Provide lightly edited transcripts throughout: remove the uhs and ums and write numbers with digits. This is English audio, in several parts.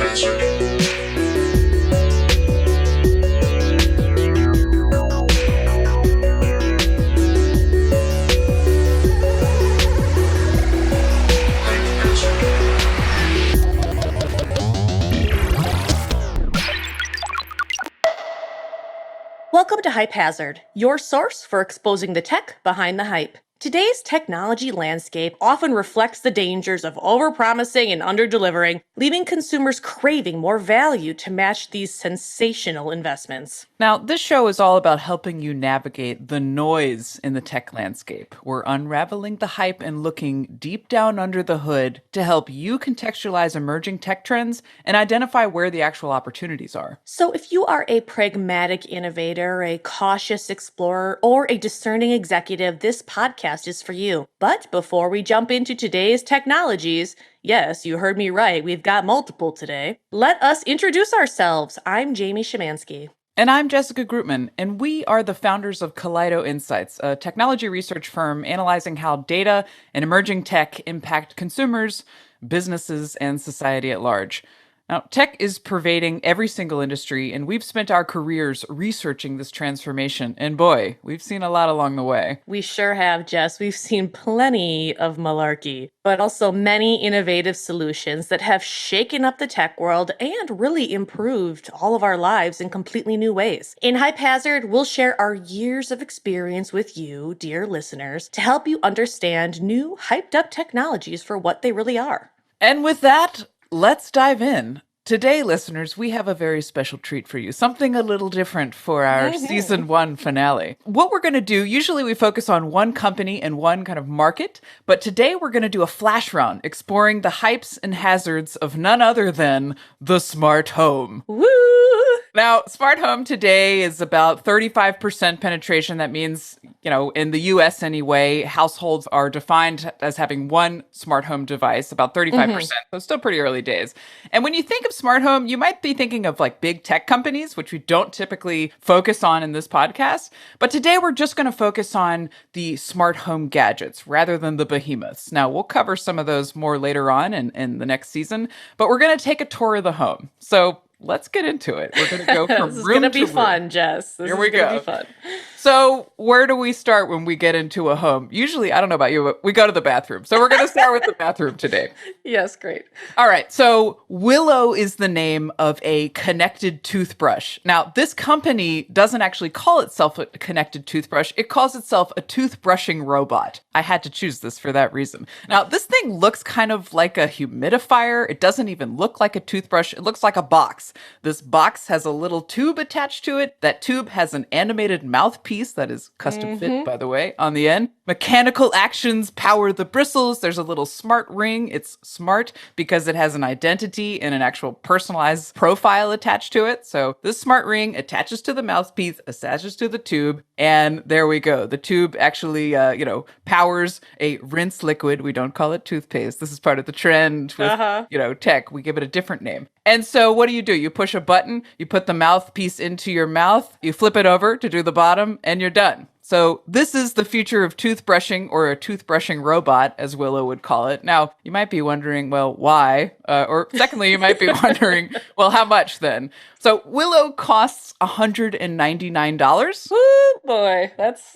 Welcome to Hype Hazard, your source for exposing the tech behind the hype. Today's technology landscape often reflects the dangers of overpromising and underdelivering, leaving consumers craving more value to match these sensational investments. Now, this show is all about helping you navigate the noise in the tech landscape. We're unraveling the hype and looking deep down under the hood to help you contextualize emerging tech trends and identify where the actual opportunities are. So if you are a pragmatic innovator, a cautious explorer, or a discerning executive, this podcast is for you. But before we jump into today's technologies, yes, you heard me right, we've got multiple today, let us introduce ourselves. I'm Jamie Szymanski. And I'm Jessica Grootman, and we are the founders of Kaleido Insights, a technology research firm analyzing how data and emerging tech impact consumers, businesses, and society at large. Now, tech is pervading every single industry, and we've spent our careers researching this transformation. And boy, we've seen a lot along the way. We sure have, Jess. We've seen plenty of malarkey, but also many innovative solutions that have shaken up the tech world and really improved all of our lives in completely new ways. In Hype Hazard, we'll share our years of experience with you, dear listeners, to help you understand new hyped up technologies for what they really are. And with that, let's dive in. Today, listeners, we have a very special treat for you, something a little different for our season 1 finale. What we're going to do, usually we focus on one company and one kind of market, but today we're going to do a flash round exploring the hypes and hazards of none other than the smart home. Woo! Now, smart home today is about 35% penetration. That means, in the US anyway, households are defined as having one smart home device, about 35%. So still pretty early days. And when you think of smart home, you might be thinking of like big tech companies, which we don't typically focus on in this podcast. But today we're just going to focus on the smart home gadgets rather than the behemoths. Now, we'll cover some of those more later on in the next season, but we're going to take a tour of the home. So let's get into it. We're going to go from room to room. This is going to be fun, Jess. Here we go. So where do we start when we get into a home? Usually, I don't know about you, but we go to the bathroom. So we're going to start with the bathroom today. Yes, great. All right. So Willo is the name of a connected toothbrush. Now, this company doesn't actually call itself a connected toothbrush. It calls itself a toothbrushing robot. I had to choose this for that reason. Now, this thing looks kind of like a humidifier. It doesn't even look like a toothbrush. It looks like a box. This box has a little tube attached to it. That tube has an animated mouthpiece that is custom fit, by the way, on the end. Mechanical actions power the bristles. There's a little smart ring. It's smart because it has an identity and an actual personalized profile attached to it. So this smart ring attaches to the mouthpiece, attaches to the tube, and there we go. The tube actually, powers a rinse liquid. We don't call it toothpaste. This is part of the trend with, tech. We give it a different name. And so what do? You push a button, you put the mouthpiece into your mouth, you flip it over to do the bottom, and you're done. So this is the future of toothbrushing, or a toothbrushing robot, as Willo would call it. Now, you might be wondering, well, why? Or secondly, you might be wondering, well, how much then? So Willo costs $199. Ooh, boy, that's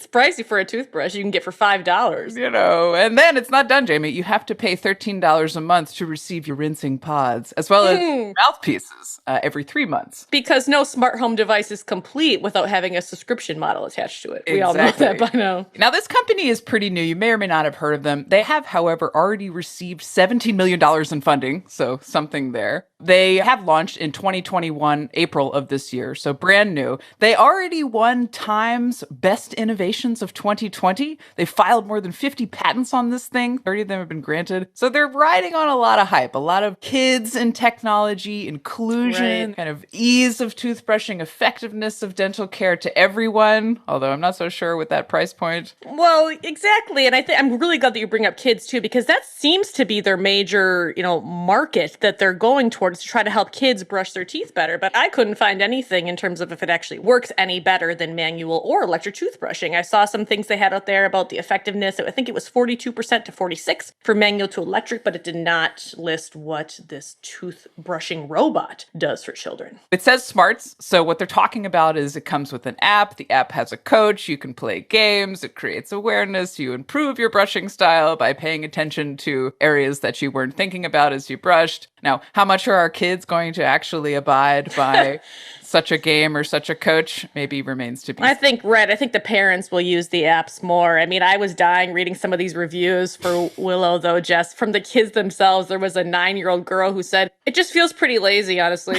pricey for a toothbrush you can get for $5. And then it's not done, Jamie. You have to pay $13 a month to receive your rinsing pods, as well as mouthpieces every 3 months. Because no smart home device is complete without having a subscription model attached to it. We all know that by now. Now, this company is pretty new. You may or may not have heard of them. They have, however, already received $17 million in funding, so something there. They have launched in 2021, April of this year, so brand new. They already won Time's Best Innovations of 2020. They filed more than 50 patents on this thing. 30 of them have been granted. So they're riding on a lot of hype, a lot of kids and technology, inclusion, kind of ease of toothbrushing, effectiveness of dental care to everyone, although I'm not so sure with that price point. Well, exactly. And I'm really glad that you bring up kids too, because that seems to be their major, market that they're going towards to try to help kids brush their teeth better. But I couldn't find anything in terms of if it actually works any better than manual or electric toothbrushing. I saw some things they had out there about the effectiveness. I think it was 42% to 46 for manual to electric, but it did not list what this toothbrushing robot does for children. It says smarts. So what they're talking about is it comes with an app. The app has a coach. You can play games. It creates awareness. You improve your brushing style by paying attention to areas that you weren't thinking about as you brushed. Now, how much are our kids going to actually abide by such a game or such a coach? Maybe remains to be seen. I think the parents will use the apps more. I mean, I was dying reading some of these reviews for Willo, though, Jess. From the kids themselves, there was a 9-year-old girl who said, it just feels pretty lazy, honestly.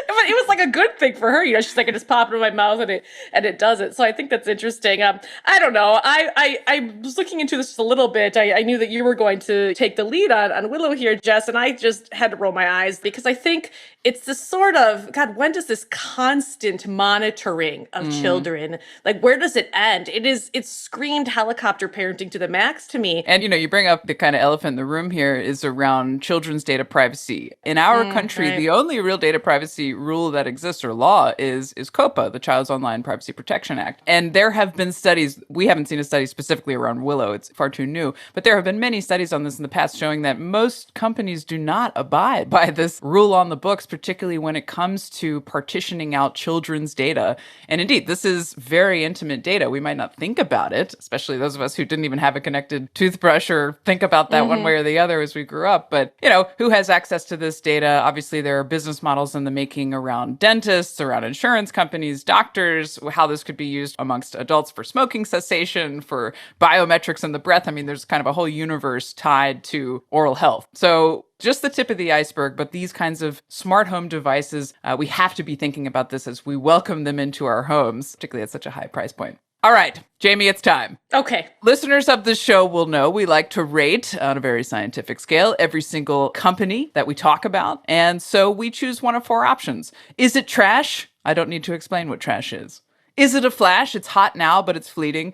But it was like a good thing for her, she's like, I just pop it in my mouth and it does it. So I think that's interesting. I don't know. I was looking into this just a little bit. I knew that you were going to take the lead on Willo here, Jess, and I just had to roll my eyes because I think it's this sort of, God, when does this constant monitoring of children, like where does it end? It's screamed helicopter parenting to the max to me. And, you bring up the kind of elephant in the room here is around children's data privacy. In our country, right. The only real data privacy rule that exists or law is COPPA, the Child's Online Privacy Protection Act. And there have been studies, we haven't seen a study specifically around Willo, it's far too new, but there have been many studies on this in the past showing that most companies do not abide by this rule on the books, particularly when it comes to partitioning out children's data. And indeed, this is very intimate data. We might not think about it, especially those of us who didn't even have a connected toothbrush or think about that one way or the other as we grew up. But, who has access to this data? Obviously, there are business models in the making around dentists, around insurance companies, doctors, how this could be used amongst adults for smoking cessation, for biometrics in the breath. I mean, there's kind of a whole universe tied to oral health. So just the tip of the iceberg, but these kinds of smart home devices, we have to be thinking about this as we welcome them into our homes, particularly at such a high price point. All right, Jamie, it's time. Okay. Listeners of this show will know we like to rate on a very scientific scale every single company that we talk about. And so we choose one of 4 options. Is it trash? I don't need to explain what trash is. Is it a flash? It's hot now, but it's fleeting.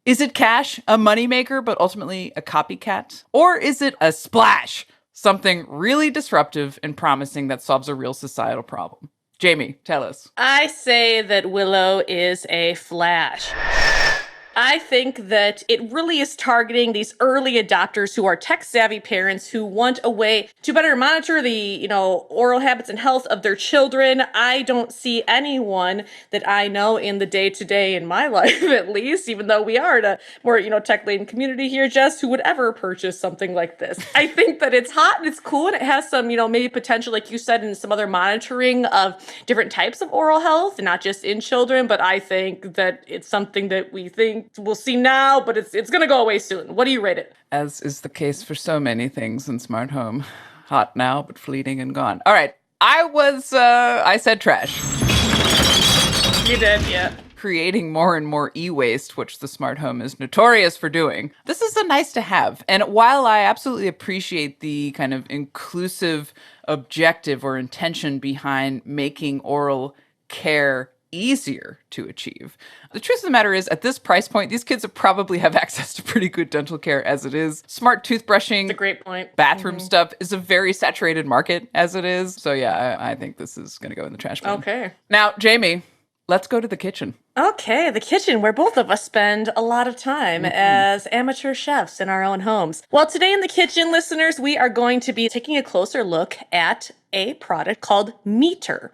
Is it cash? A moneymaker, but ultimately a copycat? Or is it a splash? Something really disruptive and promising that solves a real societal problem. Jamie, tell us. I say that Willo is a flash. I think that it really is targeting these early adopters who are tech-savvy parents who want a way to better monitor the, oral habits and health of their children. I don't see anyone that I know in the day-to-day in my life, at least, even though we are in a more, tech-laden community here, Jess, who would ever purchase something like this. I think that it's hot and it's cool and it has some, maybe potential, like you said, in some other monitoring of different types of oral health, not just in children, but I think that it's something that we think we'll see now, but it's going to go away soon. What do you rate it? As is the case for so many things in smart home. Hot now, but fleeting and gone. All right. I said trash. You did, yeah. Creating more and more e-waste, which the smart home is notorious for doing. This is a nice to have. And while I absolutely appreciate the kind of inclusive objective or intention behind making oral care easier to achieve, the truth of the matter is, at this price point, these kids probably have access to pretty good dental care as it is. Smart toothbrushing, That's a great point. Bathroom stuff is a very saturated market as it is. So yeah, I think this is going to go in the trash bin. Okay. Now, Jamie, let's go to the kitchen. Okay, the kitchen, where both of us spend a lot of time as amateur chefs in our own homes. Well, today in the kitchen, listeners, we are going to be taking a closer look at a product called Meter.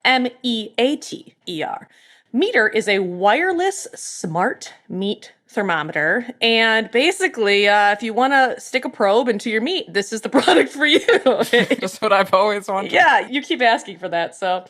Meater. Meter is a wireless smart meat thermometer. And basically, if you want to stick a probe into your meat, this is the product for you. Just what I've always wanted. Yeah, you keep asking for that. So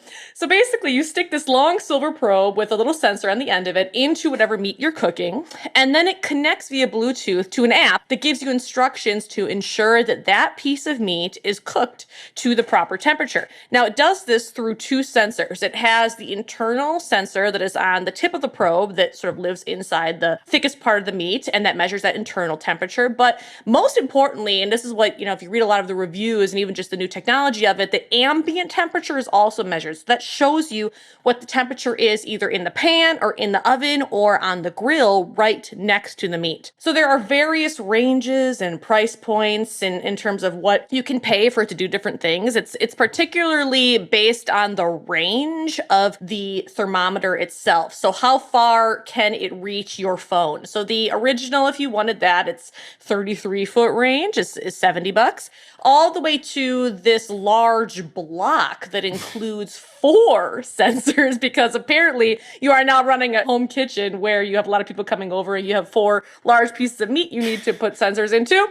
basically, you stick this long silver probe with a little sensor on the end of it into whatever meat you're cooking, and then it connects via Bluetooth to an app that gives you instructions to ensure that that piece of meat is cooked to the proper temperature. Now, it does this through 2 sensors. It has the internal sensor that is on the tip of the probe that sort of lives inside the thickest biggest part of the meat, and that measures that internal temperature. But most importantly, and this is what, if you read a lot of the reviews and even just the new technology of it, the ambient temperature is also measured. So that shows you what the temperature is either in the pan or in the oven or on the grill right next to the meat. So there are various ranges and price points in terms of what you can pay for it to do different things. It's particularly based on the range of the thermometer itself. So how far can it reach your phone? So the original, if you wanted that, it's 33-foot range is $70, all the way to this large block that includes 4 sensors, because apparently you are now running a home kitchen where you have a lot of people coming over and you have 4 large pieces of meat you need to put sensors into.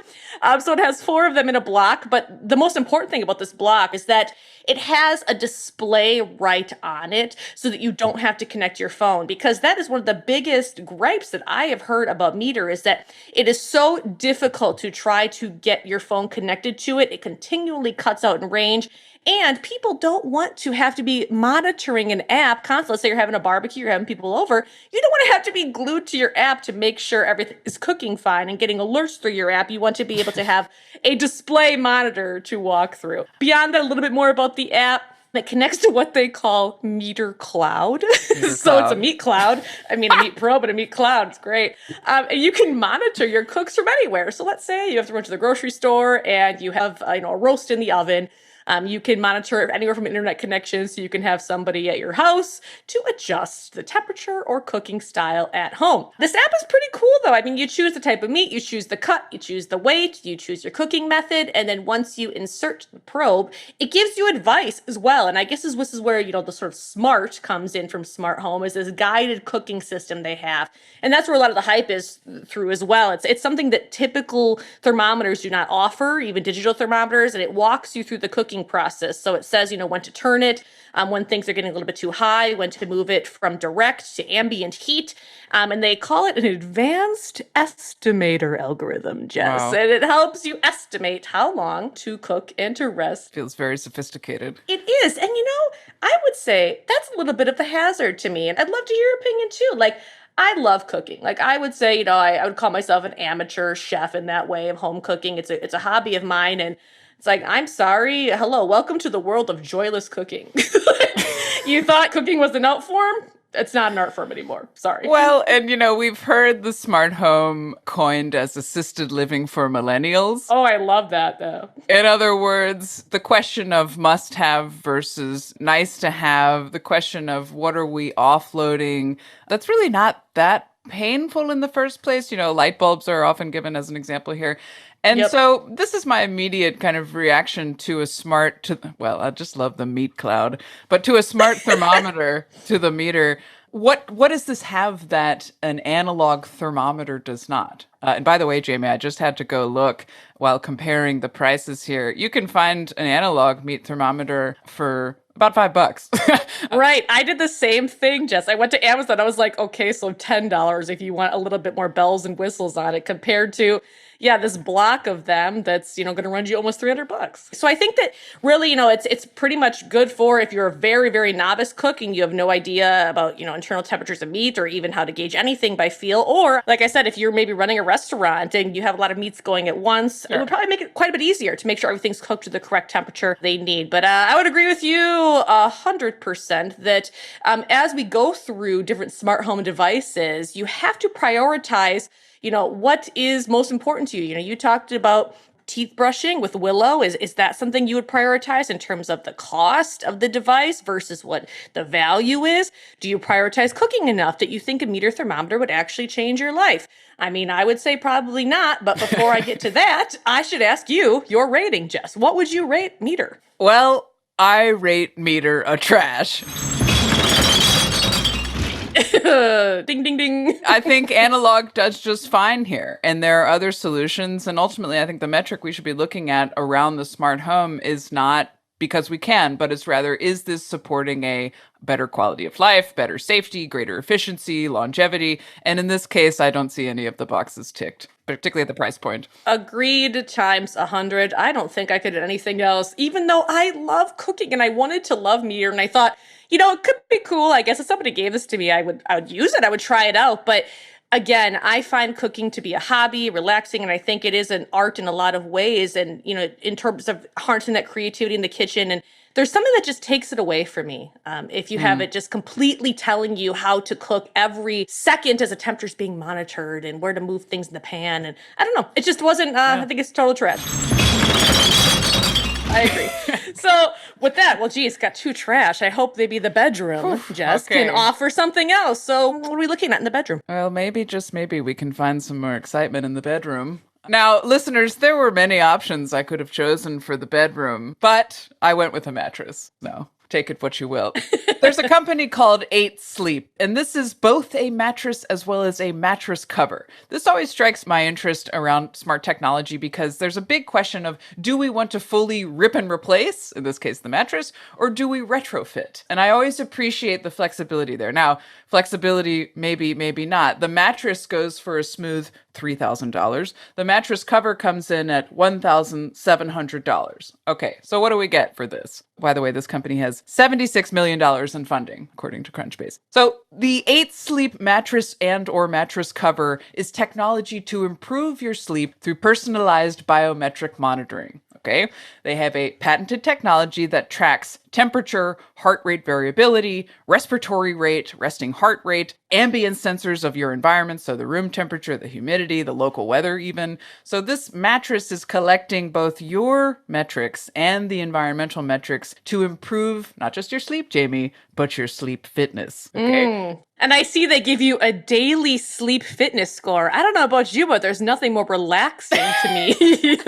So it has 4 of them in a block. But the most important thing about this block is that it has a display right on it so that you don't have to connect your phone, because that is one of the biggest gripes that I have heard about Meter, is that it is so difficult to try to get your phone connected to it. It continually cuts out in range. And people don't want to have to be monitoring an app constantly. Let's say you're having a barbecue, you're having people over. You don't want to have to be glued to your app to make sure everything is cooking fine and getting alerts through your app. You want to be able to have a display monitor to walk through. Beyond that, a little bit more about the app. It connects to what they call Meter Cloud. So it's a meat cloud. I mean, a meat pro, but a meat cloud. It's great. And you can monitor your cooks from anywhere. So let's say you have to run to the grocery store and you have a roast in the oven. You can monitor anywhere from internet connection, so you can have somebody at your house to adjust the temperature or cooking style at home. This app is pretty cool, though. I mean, you choose the type of meat, you choose the cut, you choose the weight, you choose your cooking method, and then once you insert the probe, it gives you advice as well. And I guess this is where, the sort of smart comes in from Smart Home, is this guided cooking system they have. And that's where a lot of the hype is through as well. It's something that typical thermometers do not offer, even digital thermometers, and it walks you through the cooking process. So it says, when to turn it, when things are getting a little bit too high, when to move it from direct to ambient heat. And they call it an advanced estimator algorithm, Jess. Wow. And it helps you estimate how long to cook and to rest. Feels very sophisticated. It is. And I would say that's a little bit of a hazard to me. And I'd love to hear your opinion too. Like, I love cooking. Like, I would say, I would call myself an amateur chef in that way of home cooking. It's a hobby of mine. And it's like, I'm sorry. Hello, welcome to the world of joyless cooking. You thought cooking was an art form? It's not an art form anymore. Sorry. Well, and we've heard the smart home coined as assisted living for millennials. Oh, I love that, though. In other words, the question of must have versus nice to have, the question of what are we offloading, that's really not that painful in the first place. Light bulbs are often given as an example here. And so this is my immediate kind of reaction to I just love the meat cloud, but to a smart thermometer, to the meter. What does this have that an analog thermometer does not? And by the way, Jamie, I just had to go look while comparing the prices here. You can find an analog meat thermometer for about $5. Right. I did the same thing, Jess. I went to Amazon. I was like, okay, so $10 if you want a little bit more bells and whistles on it, compared to, this block of them that's, going to run you almost $300. So I think that really, it's pretty much good for if you're a very, very novice cook and you have no idea about, internal temperatures of meat or even how to gauge anything by feel. Or like I said, if you're maybe running a restaurant and you have a lot of meats going at once, It would probably make it quite a bit easier to make sure everything's cooked to the correct temperature they need. But I would agree with you 100% that as we go through different smart home devices, you have to prioritize what is most important to you. You talked about teeth brushing with Willo. Is that something you would prioritize in terms of the cost of the device versus what the value is? Do you prioritize cooking enough that you think a meter thermometer would actually change your life? I mean, I would say probably not, but before I get to that, I should ask you your rating, Jess. What would you rate meter? Well, I rate meter a trash. Ding, ding, ding. I think analog does just fine here. And there are other solutions. And ultimately, I think the metric we should be looking at around the smart home is not because we can, but it's rather, is this supporting a better quality of life, better safety, greater efficiency, longevity? And in this case, I don't see any of the boxes ticked, particularly at the price point. Agreed times 100. I don't think I could do anything else, even though I love cooking and I wanted to love meter. And I thought, it could be cool. I guess if somebody gave this to me, I would use it. I would try it out. But Again, I find cooking to be a hobby, relaxing, and I think it is an art in a lot of ways. And, in terms of harnessing that creativity in the kitchen, and there's something that just takes it away from me. If you have it just completely telling you how to cook every second as a temperature's being monitored and where to move things in the pan. And I don't know, it just wasn't, I think it's total trash. I agree. So with that, well, geez, got two trash. I hope they be the bedroom. Jess okay. can offer something else. So what are we looking at in the bedroom? Well, maybe, just maybe, we can find some more excitement in the bedroom. Now, listeners, there were many options I could have chosen for the bedroom, but I went with a mattress. No, take it what you will. There's a company called EightSleep, and this is both a mattress as well as a mattress cover. This always strikes my interest around smart technology because there's a big question of, do we want to fully rip and replace, in this case the mattress, or do we retrofit? And I always appreciate the flexibility there. Now, flexibility, maybe, maybe not. The mattress goes for a smooth $3,000. The mattress cover comes in at $1,700. Okay, so what do we get for this? By the way, this company has $76 million in funding, according to Crunchbase. So the EightSleep mattress and or mattress cover is technology to improve your sleep through personalized biometric monitoring. Okay, they have a patented technology that tracks temperature, heart rate variability, respiratory rate, resting heart rate, ambient sensors of your environment, so the room temperature, the humidity, the local weather even. So this mattress is collecting both your metrics and the environmental metrics to improve not just your sleep, Jamie, but your sleep fitness. Okay. And I see they give you a daily sleep fitness score. I don't know about you, but there's nothing more relaxing to me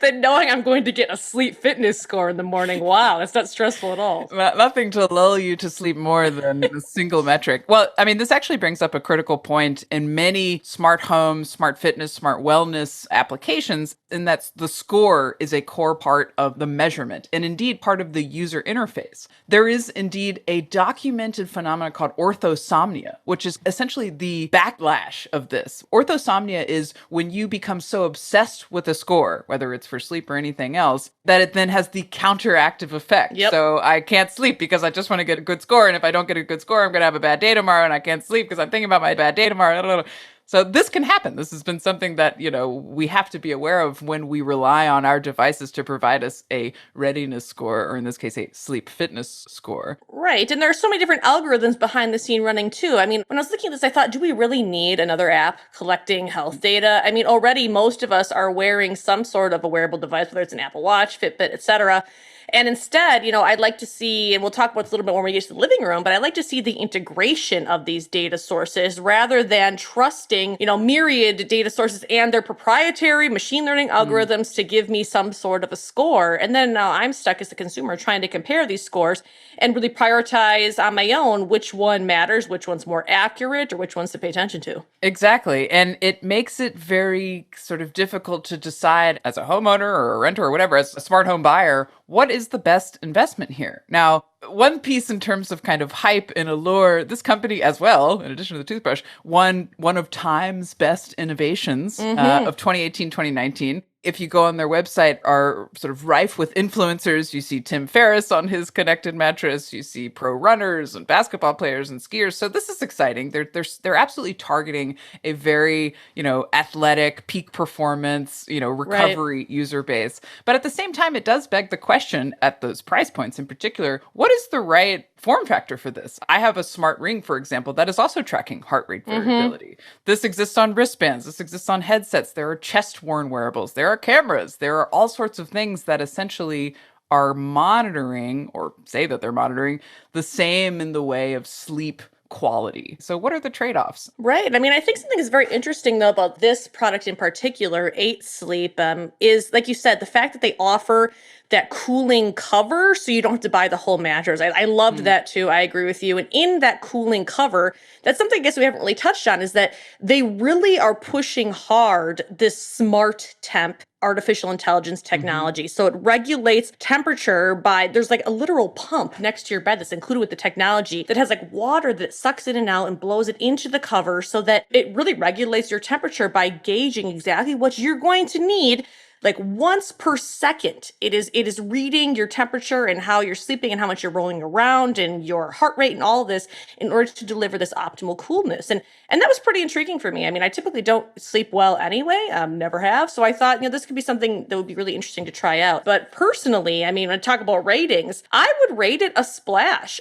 than knowing I'm going to get a sleep fitness score in the morning. Wow, it's not stressful at all. Nothing to lull you to sleep more than a single metric. Well, I mean, this actually brings up a critical point in many smart home, smart fitness, smart wellness applications, in that the score is a core part of the measurement and indeed part of the user interface. There is indeed a documented phenomenon called orthosomnia, which is essentially the backlash of this. Orthosomnia is when you become so obsessed with a score, whether it's for sleep or anything else, that it then has the counteractive effect. Yep. So I can't sleep because I just want to get a good score. And if I don't get a good score, I'm going to have a bad day tomorrow, and I can't sleep because I'm thinking about my bad day tomorrow. So this can happen. This has been something that, we have to be aware of when we rely on our devices to provide us a readiness score, or in this case, a sleep fitness score. Right. And there are so many different algorithms behind the scene running too. I mean, when I was looking at this, I thought, do we really need another app collecting health data? I mean, already most of us are wearing some sort of a wearable device, whether it's an Apple Watch, Fitbit, etc. And instead, I'd like to see, and we'll talk about this a little bit when we get to the living room, but I'd like to see the integration of these data sources rather than trusting, myriad data sources and their proprietary machine learning algorithms to give me some sort of a score. And then now I'm stuck as a consumer trying to compare these scores and really prioritize on my own which one matters, which one's more accurate, or which ones to pay attention to. Exactly. And it makes it very sort of difficult to decide as a homeowner or a renter or whatever, as a smart home buyer, what is the best investment here? Now, one piece in terms of kind of hype and allure, this company as well, in addition to the toothbrush, won one of Time's best innovations of 2018-2019. If you go on their website, are sort of rife with influencers. You see Tim Ferriss on his connected mattress. You see pro runners and basketball players and skiers. So this is exciting. They're absolutely targeting a very, athletic, peak performance, recovery user base. But at the same time, it does beg the question at those price points in particular, what is the right form factor for this? I have a smart ring, for example, that is also tracking heart rate variability. This exists on wristbands. This exists on headsets. There are chest-worn wearables. There are cameras. There are all sorts of things that essentially are monitoring, or say that they're monitoring, the same in the way of sleep quality. So what are the trade-offs? Right. I mean, I think something that's very interesting, though, about this product in particular, EightSleep, is, like you said, the fact that they offer that cooling cover so you don't have to buy the whole mattress. I loved that too. I agree with you. And in that cooling cover, that's something I guess we haven't really touched on, is that they really are pushing hard this smart temp artificial intelligence technology. So it regulates temperature there's like a literal pump next to your bed that's included with the technology that has like water that sucks in and out and blows it into the cover so that it really regulates your temperature by gauging exactly what you're going to need Like once per second, it is reading your temperature and how you're sleeping and how much you're rolling around and your heart rate and all of this in order to deliver this optimal coolness. And that was pretty intriguing for me. I mean, I typically don't sleep well anyway, never have. So I thought, this could be something that would be really interesting to try out. But personally, I mean, when I talk about ratings, I would rate it a splash.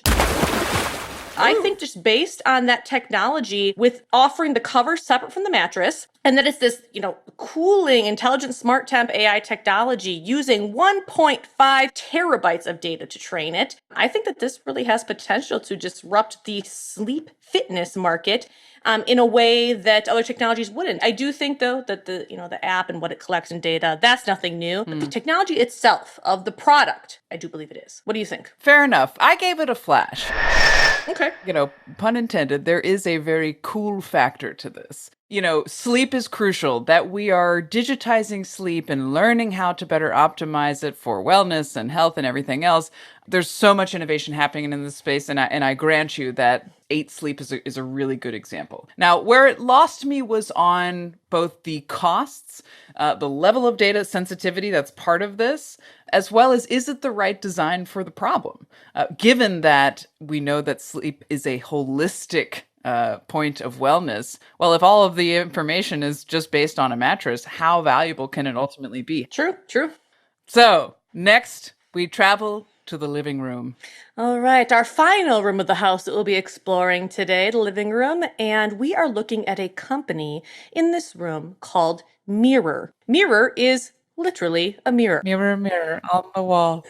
I think just based on that technology with offering the cover separate from the mattress, and that it's this, cooling, intelligent, smart temp AI technology using 1.5 terabytes of data to train it. I think that this really has potential to disrupt the sleep fitness market in a way that other technologies wouldn't. I do think, though, that the app and what it collects in data, that's nothing new. But the technology itself of the product, I do believe it is. What do you think? Fair enough. I gave it a flash. Okay. Pun intended, there is a very cool factor to this. Sleep is crucial, that we are digitizing sleep and learning how to better optimize it for wellness and health and everything else. There's so much innovation happening in this space, and I grant you that EightSleep is a really good example. Now, where it lost me was on both the costs, the level of data sensitivity that's part of this, as well as is it the right design for the problem? Given that we know that sleep is a holistic point of wellness. Well, if all of the information is just based on a mattress, how valuable can it ultimately be? True. So, next, we travel to the living room. All right, our final room of the house that we'll be exploring today, the living room, and we are looking at a company in this room called Mirror. Mirror is literally a mirror. Mirror, mirror on the wall.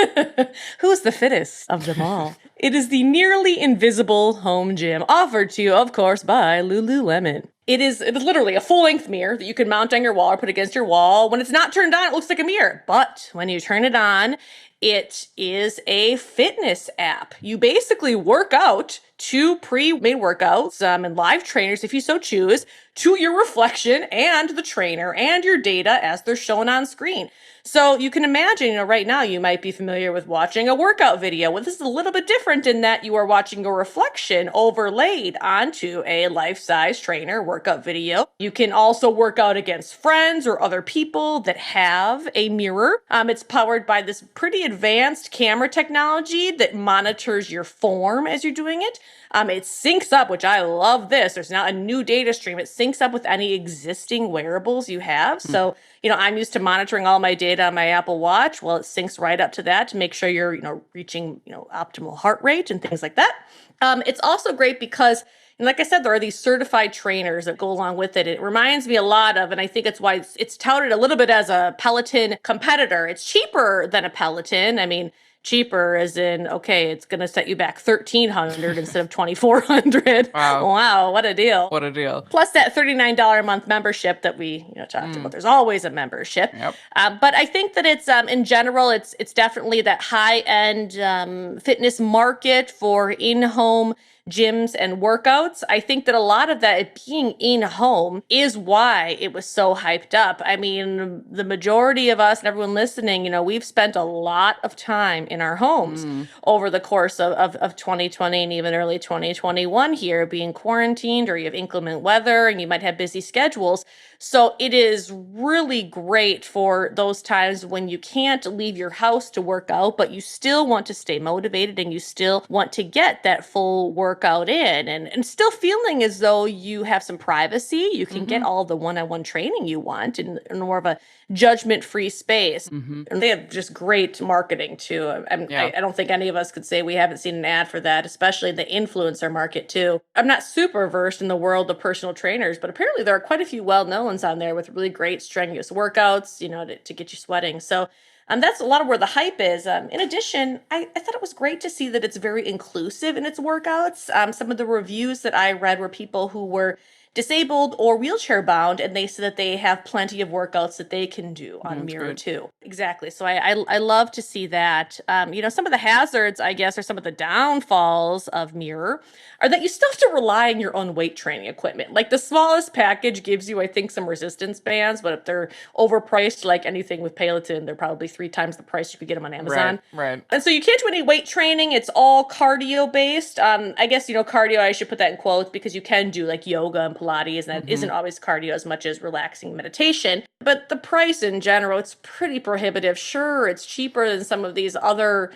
Who's the fittest of them all? It is the nearly invisible home gym offered to you, of course, by Lululemon. It is literally a full-length mirror that you can mount on your wall or put against your wall. When it's not turned on, it looks like a mirror. But when you turn it on, it is a fitness app. You basically work out 2 pre-made workouts and live trainers, if you so choose, to your reflection and the trainer and your data as they're shown on screen. So you can imagine, right now you might be familiar with watching a workout video. Well, this is a little bit different in that you are watching a reflection overlaid onto a life-size trainer workout video. You can also work out against friends or other people that have a mirror. It's powered by this pretty advanced camera technology that monitors your form as you're doing it. It syncs up, which I love this. There's now a new data stream. It syncs up with any existing wearables you have. So, I'm used to monitoring all my data on my Apple Watch. Well, it syncs right up to that to make sure you're, reaching, optimal heart rate and things like that. It's also great because, like I said, there are these certified trainers that go along with it. It reminds me a lot of, and I think it's why it's touted a little bit as a Peloton competitor. It's cheaper than a Peloton. I mean, cheaper as in, okay, it's going to set you back $1,300 instead of $2,400. Wow, what a deal. What a deal. Plus that $39 a month membership that we talked about. There's always a membership. Yep. But I think that it's, in general, it's definitely that high-end fitness market for in-home gyms and workouts. I think that a lot of that, it being in home, is why it was so hyped up. I mean, the majority of us and everyone listening, we've spent a lot of time in our homes over the course of 2020 and even early 2021 here, being quarantined, or you have inclement weather and you might have busy schedules. So it is really great for those times when you can't leave your house to work out, but you still want to stay motivated and you still want to get that full workout in and still feeling as though you have some privacy. You can get all the one-on-one training you want in more of a judgment-free space. And they have just great marketing too. I don't think any of us could say we haven't seen an ad for that, especially the influencer market too. I'm not super versed in the world of personal trainers, but apparently there are quite a few well-known ones on there with really great strenuous workouts, to get you sweating. So that's a lot of where the hype is. In addition, I thought it was great to see that it's very inclusive in its workouts. Some of the reviews that I read were people who were disabled or wheelchair bound, and they said that they have plenty of workouts that they can do on Mirror too. Exactly. So I love to see that. Some of the hazards, I guess, or some of the downfalls of Mirror are that you still have to rely on your own weight training equipment. Like the smallest package gives you, I think, some resistance bands, but if they're overpriced, like anything with Peloton, they're probably 3 times the price you could get them on Amazon. Right. And so you can't do any weight training. It's all cardio based. I guess, cardio, I should put that in quotes because you can do like yoga and Pilates Pilates, and that isn't always cardio as much as relaxing meditation. But the price in general, it's pretty prohibitive. Sure, it's cheaper than some of these other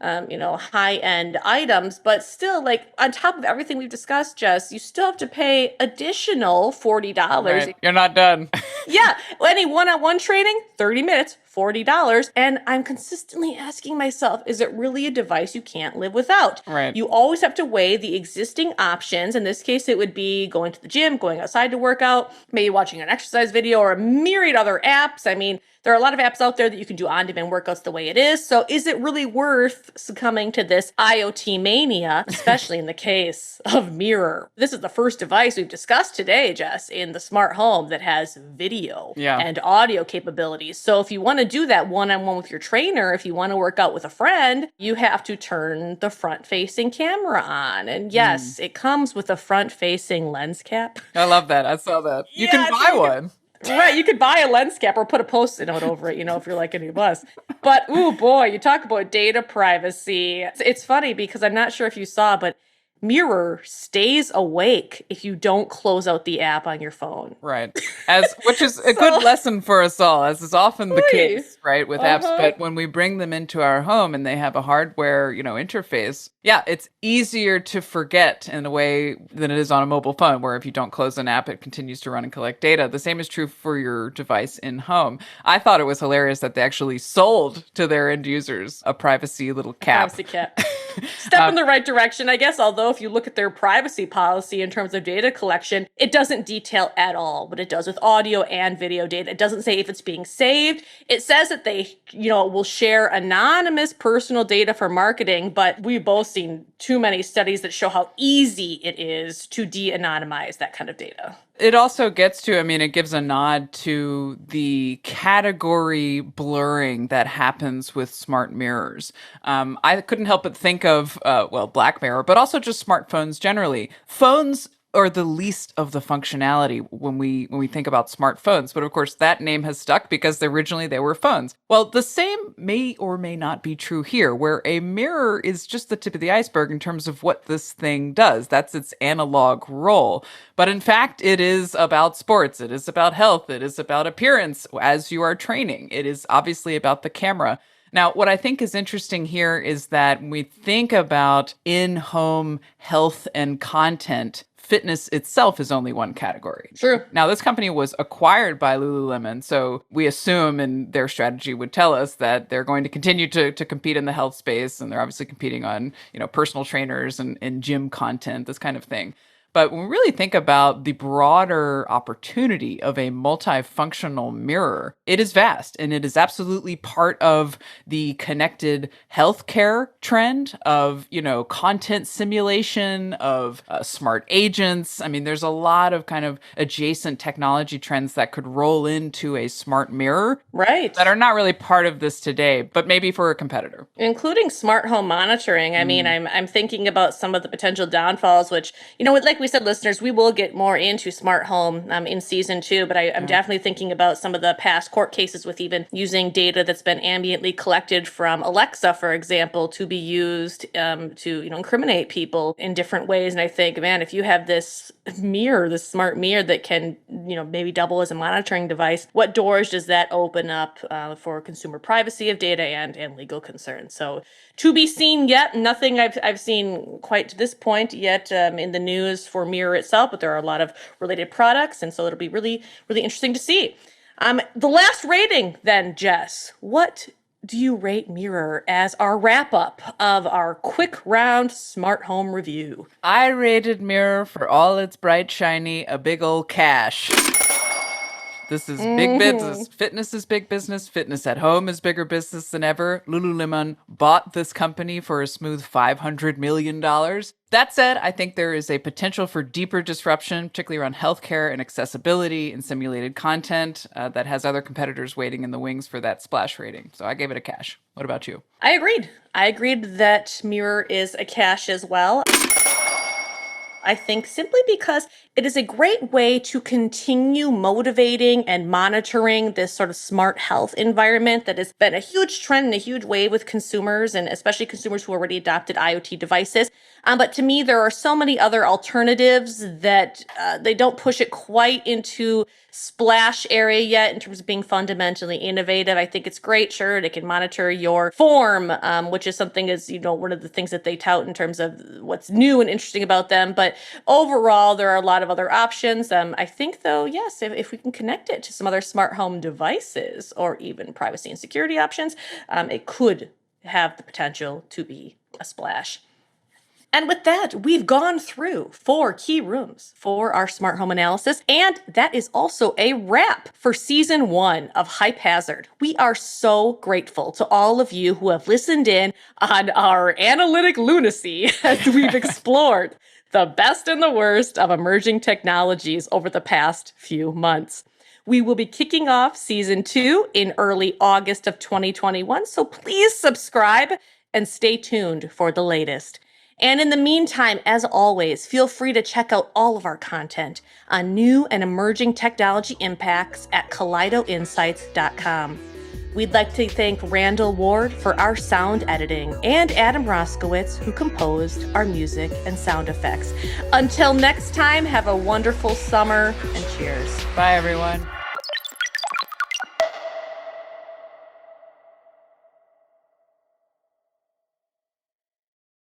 high-end items, but still, like, on top of everything we've discussed, Jess, you still have to pay additional $40. Right. You're not done. Yeah, any one-on-one training, 30 minutes, $40. And I'm consistently asking myself, is it really a device you can't live without? Right. You always have to weigh the existing options. In this case, it would be going to the gym, going outside to work out, maybe watching an exercise video, or a myriad other apps. I mean, there are a lot of apps out there that you can do on-demand workouts the way it is. So is it really worth succumbing to this IoT mania, especially in the case of Mirror? This is the first device we've discussed today, Jess, in the smart home that has video and audio capabilities. So if you want to do that one-on-one with your trainer, if you want to work out with a friend, you have to turn the front-facing camera on. And yes, it comes with a front-facing lens cap. I love that. I saw that. You can buy one. Right, you could buy a lens cap or put a Post-it note over it, if you're like any of us. But, ooh, boy, you talk about data privacy. It's funny because I'm not sure if you saw, but Mirror stays awake if you don't close out the app on your phone. Right. Which is a good lesson for us all, as is often the case, right, with apps. But when we bring them into our home and they have a hardware, interface, it's easier to forget in a way than it is on a mobile phone, where if you don't close an app, it continues to run and collect data. The same is true for your device in home. I thought it was hilarious that they actually sold to their end users a privacy little cap. Privacy cap. Step in the right direction, I guess, although if you look at their privacy policy in terms of data collection, it doesn't detail at all what it does with audio and video data. It doesn't say if it's being saved. It says that they, will share anonymous personal data for marketing, but we've both seen too many studies that show how easy it is to de-anonymize that kind of data. It also gets to, it gives a nod to the category blurring that happens with smart mirrors. I couldn't help but think of, Black Mirror, but also just smartphones generally. Phones are the least of the functionality when we think about smartphones. But of course, that name has stuck because originally they were phones. Well, the same may or may not be true here, where a mirror is just the tip of the iceberg in terms of what this thing does. That's its analog role. But in fact, it is about sports. It is about health. It is about appearance as you are training. It is obviously about the camera. Now, what I think is interesting here is that when we think about in-home health and content, fitness itself is only one category. True. Now, this company was acquired by Lululemon, so we assume, and their strategy would tell us, that they're going to continue to compete in the health space, and they're obviously competing on, personal trainers and gym content, this kind of thing. But when we really think about the broader opportunity of a multifunctional mirror, it is vast, and it is absolutely part of the connected healthcare trend of, content simulation, of smart agents. There's a lot of kind of adjacent technology trends that could roll into a smart mirror. Right. That are not really part of this today, but maybe for a competitor. Including smart home monitoring. I'm thinking about some of the potential downfalls, which, like we said, listeners, we will get more into smart home in season 2, but I'm definitely thinking about some of the past court cases with even using data that's been ambiently collected from Alexa, for example, to be used to, incriminate people in different ways. And I think, man, if you have this mirror, this smart mirror that can, maybe double as a monitoring device, what doors does that open up for consumer privacy of data and legal concerns? So to be seen yet. Nothing I've seen quite to this point yet in the news for Mirror itself, but there are a lot of related products, and so it'll be really, really interesting to see. The last rating then, Jess. What do you rate Mirror as our wrap-up of our quick round smart home review? I rated Mirror for all its bright, shiny, a big old cash. This is big business. Fitness is big business. Fitness at home is bigger business than ever. Lululemon bought this company for a smooth $500 million. That said, I think there is a potential for deeper disruption, particularly around healthcare and accessibility and simulated content that has other competitors waiting in the wings for that splash rating. So I gave it a cash. What about you? I agreed that Mirror is a cash as well. I think simply because it is a great way to continue motivating and monitoring this sort of smart health environment that has been a huge trend and a huge wave with consumers, and especially consumers who already adopted IoT devices. But to me, there are so many other alternatives that they don't push it quite into splash area yet in terms of being fundamentally innovative. I think it's great. Sure, they can monitor your form, which is something is, one of the things that they tout in terms of what's new and interesting about them. But overall, there are a lot of other options. I think, though, yes, if we can connect it to some other smart home devices or even privacy and security options, it could have the potential to be a splash. And with that, we've gone through 4 key rooms for our smart home analysis. And that is also a wrap for season 1 of Hype Hazard. We are so grateful to all of you who have listened in on our analytic lunacy as we've explored the best and the worst of emerging technologies over the past few months. We will be kicking off season 2 in early August of 2021. So please subscribe and stay tuned for the latest. And in the meantime, as always, feel free to check out all of our content on new and emerging technology impacts at kaleidoinsights.com. We'd like to thank Randall Ward for our sound editing and Adam Roskowitz, who composed our music and sound effects. Until next time, have a wonderful summer and cheers. Bye, everyone.